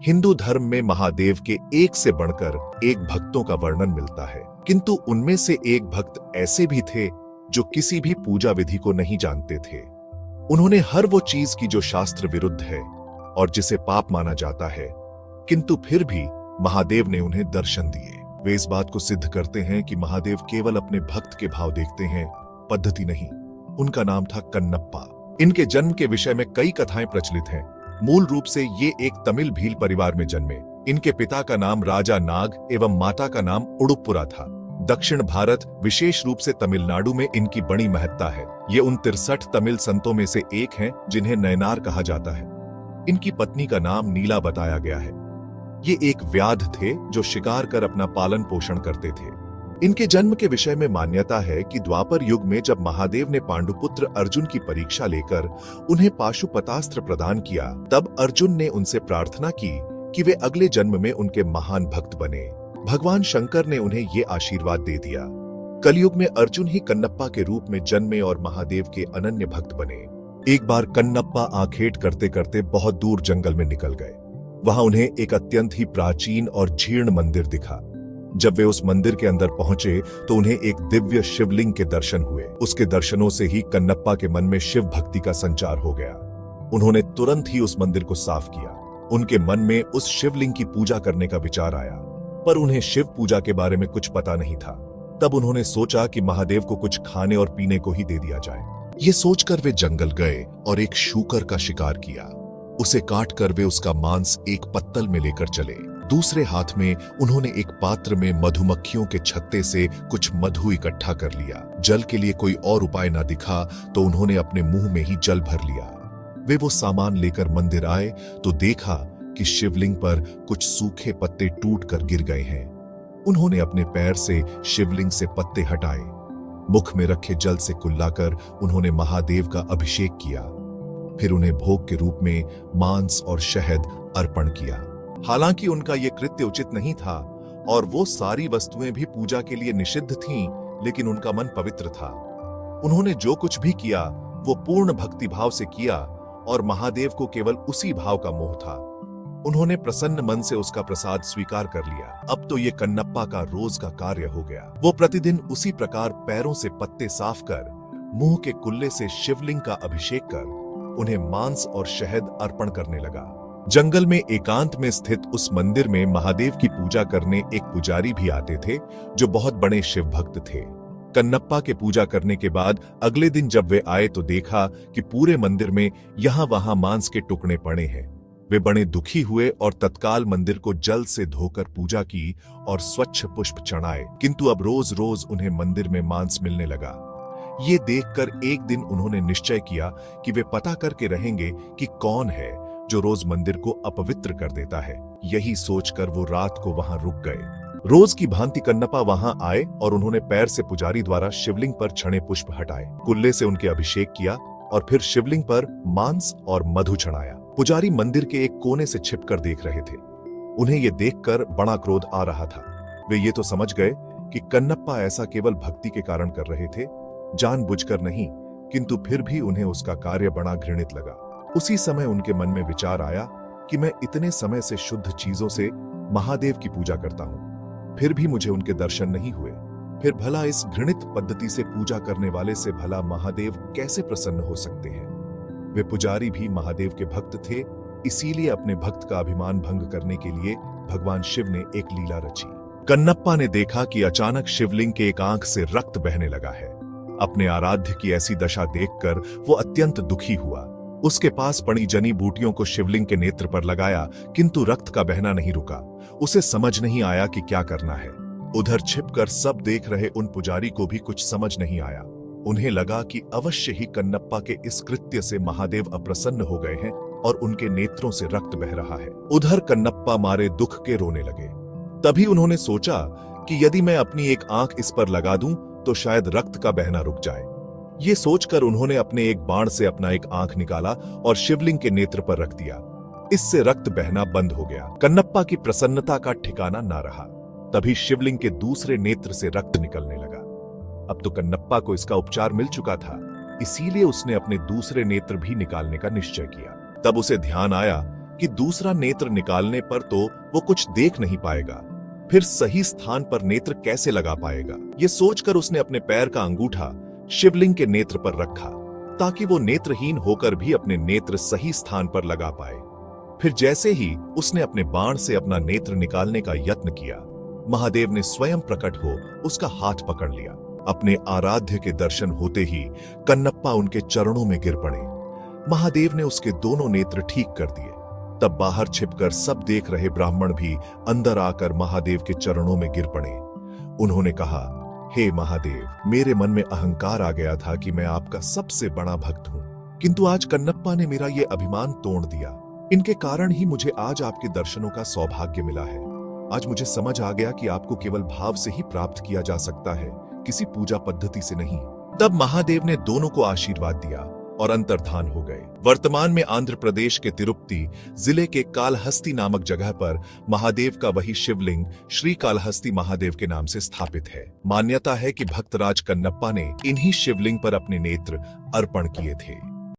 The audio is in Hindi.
हिंदू धर्म में महादेव के एक से बढ़कर एक भक्तों का वर्णन मिलता है, किंतु उनमें से एक भक्त ऐसे भी थे जो किसी भी पूजा विधि को नहीं जानते थे। उन्होंने हर वो चीज की जो शास्त्र विरुद्ध है और जिसे पाप माना जाता है, किंतु फिर भी महादेव ने उन्हें दर्शन दिए। वे इस बात को सिद्ध करते हैं कि महादेव केवल अपने भक्त के भाव देखते हैं, पद्धति नहीं। उनका नाम था कन्नप्पा। इनके जन्म के विषय में कई कथाएं प्रचलित हैं। मूल रूप से ये एक तमिल भील परिवार में जन्मे। इनके पिता का नाम राजा नाग एवं माता का नाम उडुपुरा था। दक्षिण भारत, विशेष रूप से तमिलनाडु में इनकी बड़ी महत्ता है। ये उन 63 तमिल संतों में से एक हैं जिन्हें नयनार कहा जाता है। इनकी पत्नी का नाम नीला बताया गया है। ये एक व्याध थे जो शिकार कर अपना पालन पोषण करते थे। इनके जन्म के विषय में मान्यता है कि द्वापर युग में जब महादेव ने पांडुपुत्र अर्जुन की परीक्षा लेकर उन्हें पाशुपतास्त्र प्रदान किया, तब अर्जुन ने उनसे प्रार्थना की कि वे अगले जन्म में उनके महान भक्त बने। भगवान शंकर ने उन्हें ये आशीर्वाद दे दिया। कलयुग में अर्जुन ही कन्नप्पा के रूप में जन्मे और महादेव के अनन्य भक्त बने। एक बार कन्नप्पा आखेट करते करते बहुत दूर जंगल में निकल गए। वहां उन्हें एक अत्यंत ही प्राचीन और जीर्ण मंदिर दिखा। जब वे उस मंदिर के अंदर पहुंचे तो उन्हें एक दिव्य शिवलिंग के दर्शन हुए। उसके दर्शनों से ही कन्नप्पा के मन में शिव भक्ति का संचार हो गया। उन्होंने तुरंत ही उस मंदिर को साफ किया। उनके मन में उस शिवलिंग की पूजा करने का विचार आया, पर उन्हें शिव पूजा के बारे में कुछ पता नहीं था। तब उन्होंने सोचा कि महादेव को कुछ खाने और पीने को ही दे दिया जाए। ये सोचकर वे जंगल गए और एक शूकर का शिकार किया। उसे काटकर वे उसका मांस एक पत्तल में लेकर चले। दूसरे हाथ में उन्होंने एक पात्र में मधुमक्खियों के छत्ते से कुछ मधु इकट्ठा कर लिया। जल के लिए कोई और उपाय ना दिखा तो उन्होंने अपने मुंह में ही जल भर लिया। वे वो सामान लेकर मंदिर आए तो देखा कि शिवलिंग पर कुछ सूखे पत्ते टूटकर गिर गए हैं। उन्होंने अपने पैर से शिवलिंग से पत्ते हटाए। मुख में रखे जल से कुल्लाकर उन्होंने महादेव का अभिषेक किया। फिर उन्हें भोग के रूप में मांस और शहद अर्पण किया। हालांकि उनका यह कृत्य उचित नहीं था और वो सारी वस्तुएं भी पूजा के लिए निषिद्ध थीं, लेकिन उनका मन पवित्र था। उन्होंने जो कुछ भी किया वो पूर्ण भक्ति भाव से किया और महादेव को केवल उसी भाव का मोह था। उन्होंने प्रसन्न मन से उसका प्रसाद स्वीकार कर लिया। अब तो ये कन्नप्पा का रोज का कार्य हो गया। वो प्रतिदिन उसी प्रकार पैरों से पत्ते साफ कर, मुंह के कुल्ले से शिवलिंग का अभिषेक कर उन्हें मांस और शहद अर्पण करने लगा। जंगल में एकांत में स्थित उस मंदिर में महादेव की पूजा करने एक पुजारी भी आते थे जो बहुत बड़े शिव भक्त थे। कन्नप्पा के पूजा करने के बाद अगले दिन जब वे आए तो देखा कि पूरे मंदिर में यहाँ वहां मांस के टुकड़े पड़े हैं। वे बड़े दुखी हुए और तत्काल मंदिर को जल से धोकर पूजा की और स्वच्छ पुष्प चढ़ाए, किंतु अब रोज रोज उन्हें मंदिर में मांस मिलने लगा। ये देखकर एक दिन उन्होंने निश्चय किया कि वे पता करके रहेंगे कि कौन है जो रोज मंदिर को अपवित्र कर देता है। यही सोचकर वो रात को वहां रुक गए। रोज की भांति कन्नप्पा वहां आए और उन्होंने पैर से पुजारी द्वारा शिवलिंग पर छणे पुष्प हटाए, कुल्ले से उनके अभिषेक किया और फिर शिवलिंग पर मांस और मधु चढ़ाया। पुजारी मंदिर के एक कोने से छिपकर देख रहे थे। उन्हें ये देखकर बड़ा क्रोध आ रहा था। वे ये तो समझ गए कि कन्नप्पा ऐसा केवल भक्ति के कारण कर रहे थे, जानबूझकर नहीं, किंतु फिर भी उन्हें उसका कार्य बड़ा घृणित लगा। उसी समय उनके मन में विचार आया कि मैं इतने समय से शुद्ध चीजों से महादेव की पूजा करता हूं, फिर भी मुझे उनके दर्शन नहीं हुए। फिर भला इस घृणित पद्धति से पूजा करने वाले से भला महादेव कैसे प्रसन्न हो सकते हैं। वे पुजारी भी महादेव के भक्त थे, इसीलिए अपने भक्त का अभिमान भंग करने के लिए भगवान शिव ने एक लीला रची। कन्नप्पा ने देखा कि अचानक शिवलिंग के एक आंख से रक्त बहने लगा है। अपने आराध्य की ऐसी दशा देखकर वो अत्यंत दुखी हुआ। उसके पास पड़ी जनी बूटियों को शिवलिंग के नेत्र पर लगाया, किंतु रक्त का बहना नहीं रुका। उसे समझ नहीं आया कि क्या करना है। उधर छिपकर सब देख रहे उन पुजारी को भी कुछ समझ नहीं आया। उन्हें लगा कि अवश्य ही कन्नप्पा के इस कृत्य से महादेव अप्रसन्न हो गए हैं और उनके नेत्रों से रक्त बह रहा है। उधर कन्नप्पा मारे दुख के रोने लगे। तभी उन्होंने सोचा कि यदि मैं अपनी एक आंख इस पर लगा दूं तो शायद रक्त का बहना रुक जाए। ये सोचकर उन्होंने अपने एक बाण से अपना एक आंख निकाला और शिवलिंग के नेत्र पर रख दिया। इससे रक्त बहना बंद हो गया। कन्नप्पा की प्रसन्नता का ठिकाना ना रहा। तभी शिवलिंग के दूसरे नेत्र से रक्त निकलने लगा। अब तो कन्नप्पा को इसका उपचार मिल चुका था, इसीलिए उसने अपने दूसरे नेत्र भी निकालने का निश्चय किया। तब उसे ध्यान आया कि दूसरा नेत्र निकालने पर तो वो कुछ देख नहीं पाएगा, फिर सही स्थान पर नेत्र कैसे लगा पाएगा। ये सोचकर उसने अपने पैर का अंगूठा शिवलिंग के नेत्र पर रखा ताकि वो नेत्रहीन होकर भी अपने नेत्र सही स्थान पर लगा पाए। फिर जैसे ही उसने अपने बाण से अपना नेत्र निकालने का यत्न किया, महादेव ने स्वयं प्रकट हो उसका हाथ पकड़ लिया। अपने आराध्य के दर्शन होते ही कन्नप्पा उनके चरणों में गिर पड़े। महादेव ने उसके दोनों नेत्र ठीक कर दिए। तब बाहर छिपकर सब देख रहे ब्राह्मण भी अंदर आकर महादेव के चरणों में गिर पड़े। उन्होंने कहा, हे महादेव, मेरे मन में अहंकार आ गया था कि मैं आपका सबसे बड़ा भक्त हूं, किंतु आज कन्नप्पा ने मेरा ये अभिमान तोड़ दिया। इनके कारण ही मुझे आज आपके दर्शनों का सौभाग्य मिला है। आज मुझे समझ आ गया कि आपको केवल भाव से ही प्राप्त किया जा सकता है, किसी पूजा पद्धति से नहीं। तब महादेव ने दोनों को आशीर्वाद दिया और अंतर्धान हो गए। वर्तमान में आंध्र प्रदेश के तिरुपति जिले के कालहस्ती नामक जगह पर महादेव का वही शिवलिंग श्री कालहस्ती महादेव के नाम से स्थापित है। मान्यता है कि भक्तराज कन्नप्पा ने इन्हीं शिवलिंग पर अपने नेत्र अर्पण किए थे।